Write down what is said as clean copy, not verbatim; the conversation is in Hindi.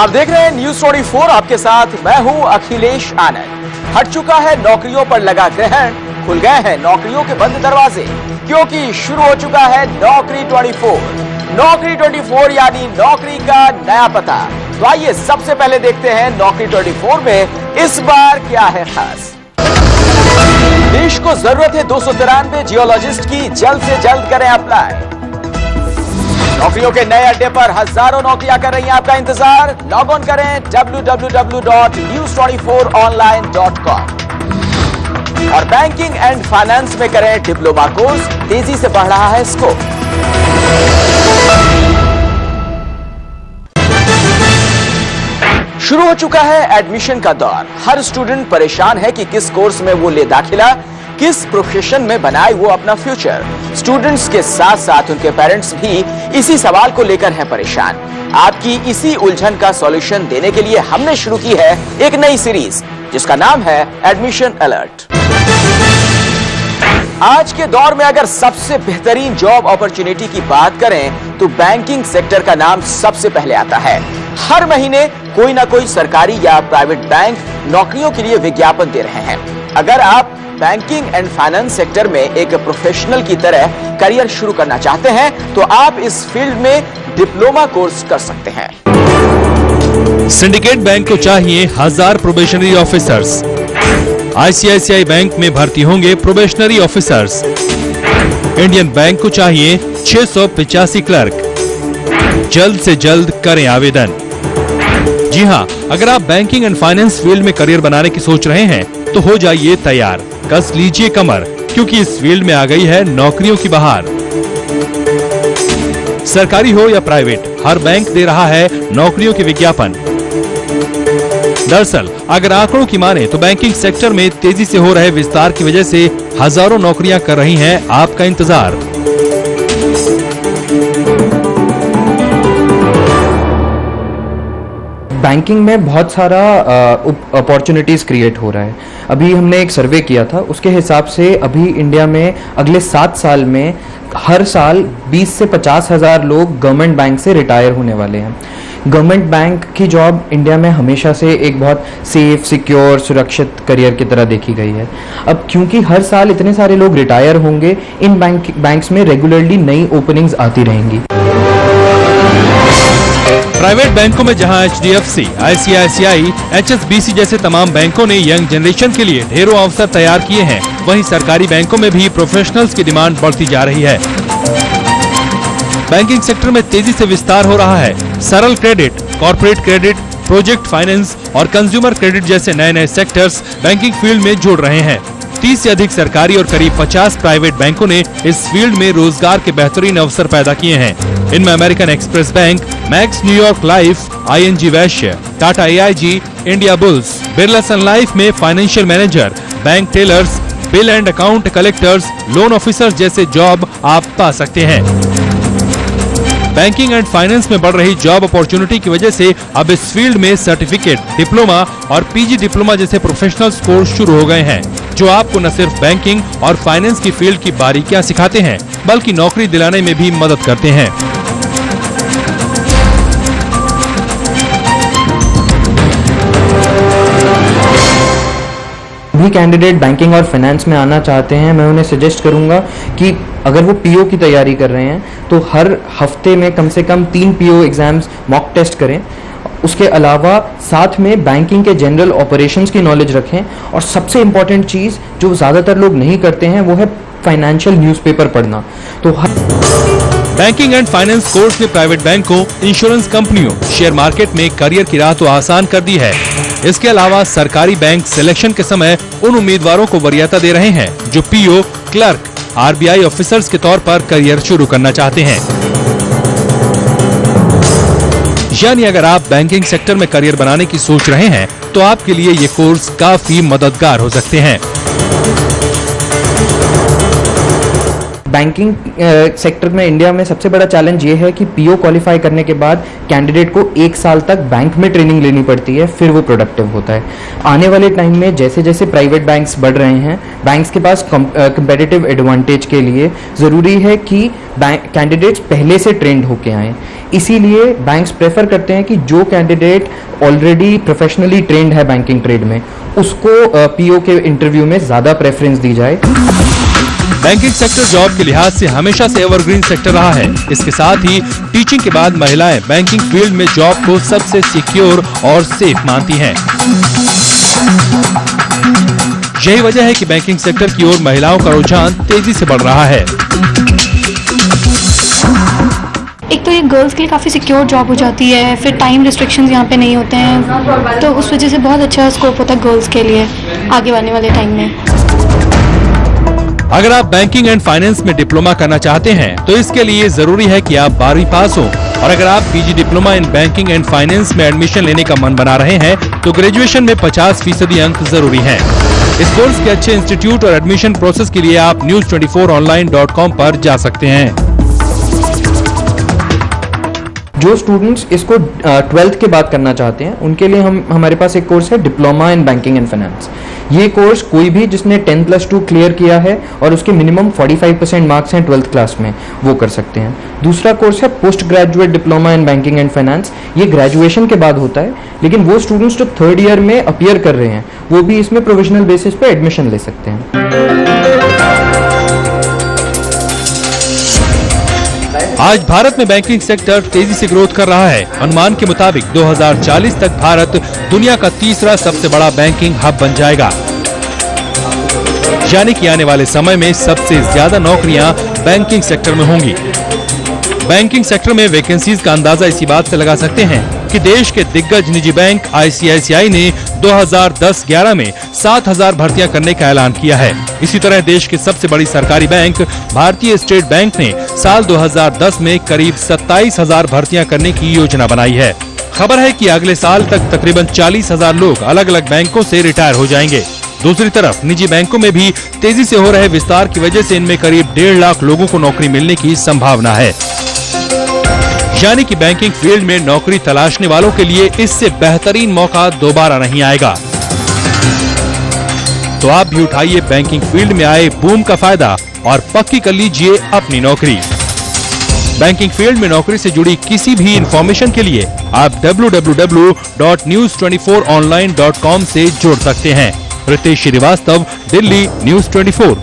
आप देख रहे हैं न्यूज 24। आपके साथ मैं हूं अखिलेश आनंद। हट चुका है नौकरियों पर लगा ग्रहण, खुल गए हैं नौकरियों के बंद दरवाजे, क्योंकि शुरू हो चुका है नौकरी 24। नौकरी 24 यानी नौकरी का नया पता। तो आइए सबसे पहले देखते हैं नौकरी 24 में इस बार क्या है खास। देश को जरूरत है 293 जियोलॉजिस्ट की, जल्द से जल्द करें अप्लाई। नौकरियों के नए अड्डे पर हजारों नौकरियां कर रही हैं आपका इंतजार। लॉग ऑन करें www.news24online.com और बैंकिंग एंड फाइनेंस में करें डिप्लोमा कोर्स, तेजी से बढ़ रहा है स्कोप। शुरू हो चुका है एडमिशन का दौर। हर स्टूडेंट परेशान है कि किस कोर्स में वो ले दाखिला, किस प्रोफेशन में बनाए वो अपना फ्यूचर। स्टूडेंट्स के साथ साथ उनके पेरेंट्स भी इसी सवाल को लेकर हैं परेशान। आपकी इसी उलझन का सॉल्यूशन देने के लिए हमने शुरू की है एक नई सीरीज जिसका नाम है एडमिशन अलर्ट। आज के दौर में अगर सबसे बेहतरीन जॉब अपॉर्चुनिटी की बात करें तो बैंकिंग सेक्टर का नाम सबसे पहले आता है। हर महीने कोई ना कोई सरकारी या प्राइवेट बैंक नौकरियों के लिए विज्ञापन दे रहे हैं। अगर आप बैंकिंग एंड फाइनेंस सेक्टर में एक प्रोफेशनल की तरह करियर शुरू करना चाहते हैं तो आप इस फील्ड में डिप्लोमा कोर्स कर सकते हैं। सिंडिकेट बैंक को चाहिए 1000 प्रोबेशनरी ऑफिसर्स। आईसीआईसीआई बैंक में भर्ती होंगे प्रोबेशनरी ऑफिसर्स। इंडियन बैंक को चाहिए 685 क्लर्क। जल्द से जल्द करें आवेदन। जी हां, अगर आप बैंकिंग एंड फाइनेंस फील्ड में करियर बनाने की सोच रहे हैं तो हो जाइए तैयार, कस लीजिए कमर, क्योंकि इस फील्ड में आ गई है नौकरियों की बहार। सरकारी हो या प्राइवेट, हर बैंक दे रहा है नौकरियों के विज्ञापन। दरअसल अगर आंकड़ों की माने तो बैंकिंग सेक्टर में तेजी से हो रहे विस्तार की वजह से हजारों नौकरियां कर रही हैं आपका इंतजार। बैंकिंग में बहुत सारा अपॉर्चुनिटीज़ क्रिएट हो रहा है। अभी हमने एक सर्वे किया था, उसके हिसाब से अभी इंडिया में अगले 7 साल में हर साल 20 से 50 हज़ार लोग गवर्नमेंट बैंक से रिटायर होने वाले हैं। गवर्नमेंट बैंक की जॉब इंडिया में हमेशा से एक बहुत सेफ, सिक्योर, सुरक्षित करियर की तरह देखी गई है। अब क्योंकि हर साल इतने सारे लोग रिटायर होंगे, इन बैंक्स में रेगुलरली नई ओपनिंग्स आती रहेंगी। प्राइवेट बैंकों में जहां एचडीएफसी, आईसीआईसीआई, एचएसबीसी जैसे तमाम बैंकों ने यंग जनरेशन के लिए ढेरों अवसर तैयार किए हैं, वहीं सरकारी बैंकों में भी प्रोफेशनल्स की डिमांड बढ़ती जा रही है। बैंकिंग सेक्टर में तेजी से विस्तार हो रहा है। सरल credit, corporate credit, project finance और कंज्यूमर क्रेडिट जैसे नए नए सेक्टर्स बैंकिंग फील्ड में जुड़ रहे हैं। 30 से अधिक सरकारी और करीब 50 प्राइवेट बैंकों ने इस फील्ड में रोजगार के बेहतरीन अवसर पैदा किए हैं। इनमें American Express bank, Max New York Life, ING Vysya, Tata AIG, India Bulls, Birla Sun Life में financial manager, bank tellers, bill and account collectors, loan officers जैसे जॉब आप पा सकते हैं। बैंकिंग एंड फाइनेंस में बढ़ रही जॉब अपॉर्चुनिटी की वजह से अब इस फील्ड में सर्टिफिकेट, डिप्लोमा और पीजी डिप्लोमा जैसे प्रोफेशनल कोर्स शुरू हो गए हैं, जो आपको न सिर्फ बैंकिंग और फाइनेंस की फील्ड की बारीकियां सिखाते हैं बल्कि नौकरी दिलाने में भी मदद करते हैं। भी कैंडिडेट बैंकिंग और फाइनेंस में आना चाहते हैं, मैं उन्हें सजेस्ट करूंगा कि अगर वो पीओ की तैयारी कर रहे हैं तो हर हफ्ते में कम से कम 3 पीओ एग्जाम्स मॉक टेस्ट करें। उसके अलावा साथ में बैंकिंग के जनरल ऑपरेशंस की नॉलेज रखें और सबसे इम्पॉर्टेंट चीज़ जो ज़्यादातर लोग नहीं करते हैं वो है फाइनेंशियल न्यूज़पेपर पढ़ना। तो बैंकिंग एंड फाइनेंस कोर्स ने प्राइवेट बैंकों, इंश्योरेंस कंपनियों, शेयर मार्केट में करियर की राह तो आसान कर दी है। इसके अलावा सरकारी बैंक सिलेक्शन के समय उन उम्मीदवारों को वरीयता दे रहे हैं जो पीओ, क्लर्क, आरबीआई ऑफिसर्स के तौर पर करियर शुरू करना चाहते हैं। यानी अगर आप बैंकिंग सेक्टर में करियर बनाने की सोच रहे हैं तो आपके लिए ये कोर्स काफी मददगार हो सकते हैं। बैंकिंग सेक्टर में इंडिया में सबसे बड़ा चैलेंज ये है कि पीओ क्वालिफाई करने के बाद कैंडिडेट को 1 साल तक बैंक में ट्रेनिंग लेनी पड़ती है, फिर वो प्रोडक्टिव होता है। आने वाले टाइम में जैसे जैसे प्राइवेट बैंक्स बढ़ रहे हैं, बैंक्स के पास कंपेटिटिव एडवांटेज के लिए ज़रूरी है कि कैंडिडेट्स पहले से ट्रेंड होके आएँ। इसीलिए बैंक्स प्रेफर करते हैं कि जो कैंडिडेट ऑलरेडी प्रोफेशनली ट्रेंड है बैंकिंग ट्रेड में, उसको पीओ के इंटरव्यू में ज़्यादा प्रेफरेंस दी जाए। बैंकिंग सेक्टर जॉब के लिहाज से हमेशा से एवरग्रीन सेक्टर रहा है। इसके साथ ही टीचिंग के बाद महिलाएं बैंकिंग फील्ड में जॉब को सबसे सिक्योर और सेफ मानती हैं। यही वजह है कि बैंकिंग सेक्टर की ओर महिलाओं का रुझान तेजी से बढ़ रहा है। एक तो ये गर्ल्स के लिए काफ़ी सिक्योर जॉब हो जाती है, फिर टाइम रिस्ट्रिक्शंस यहाँ पे नहीं होते हैं, तो उस वजह से बहुत अच्छा स्कोप होता है गर्ल्स के लिए आगे आने वाले टाइम में। अगर आप बैंकिंग एंड फाइनेंस में डिप्लोमा करना चाहते हैं तो इसके लिए जरूरी है कि आप 12वीं पास हो, और अगर आप PG diploma in banking and finance में एडमिशन लेने का मन बना रहे हैं तो ग्रेजुएशन में 50% अंक जरूरी हैं। इस कोर्स के अच्छे इंस्टीट्यूट और एडमिशन प्रोसेस के लिए आप news24online.com पर जा सकते हैं। जो स्टूडेंट्स इसको 12th के बाद करना चाहते हैं उनके लिए हमारे पास एक कोर्स है diploma in banking and finance. ये कोर्स कोई भी जिसने 10+2 क्लियर किया है और उसके मिनिमम 45% मार्क्स हैं 12th क्लास में, वो कर सकते हैं। दूसरा कोर्स है post graduate diploma in banking and finance. ये ग्रेजुएशन के बाद होता है, लेकिन वो स्टूडेंट्स जो 3rd ईयर में अपीयर कर रहे हैं वो भी इसमें प्रोविजनल बेसिस पे एडमिशन ले सकते हैं। आज भारत में बैंकिंग सेक्टर तेजी से ग्रोथ कर रहा है। अनुमान के मुताबिक 2040 तक भारत दुनिया का 3रा सबसे बड़ा बैंकिंग हब बन जाएगा, यानी कि आने वाले समय में सबसे ज्यादा नौकरियां बैंकिंग सेक्टर में होंगी। बैंकिंग सेक्टर में वैकेंसीज का अंदाजा इसी बात से लगा सकते हैं कि देश के दिग्गज निजी बैंक ICICI ने 2010-11 में 7000 भर्तियां करने का ऐलान किया है। इसी तरह देश की सबसे बड़ी सरकारी बैंक भारतीय स्टेट बैंक ने साल 2010 में करीब 27,000 भर्तियां करने की योजना बनाई है। खबर है कि अगले साल तक तकरीबन 40,000 लोग अलग अलग बैंकों से रिटायर हो जाएंगे। दूसरी तरफ निजी बैंकों में भी तेजी से हो रहे विस्तार की वजह से इनमें करीब 1.5 लाख लोगों को नौकरी मिलने की संभावना है, यानी कि बैंकिंग फील्ड में नौकरी तलाशने वालों के लिए इससे बेहतरीन मौका दोबारा नहीं आएगा। तो आप भी उठाइए बैंकिंग फील्ड में आए बूम का फायदा और पक्की कर लीजिए अपनी नौकरी। बैंकिंग फील्ड में नौकरी से जुड़ी किसी भी इंफॉर्मेशन के लिए आप www.news24online.com से जुड़ सकते हैं। रितेश श्रीवास्तव, दिल्ली, News 24।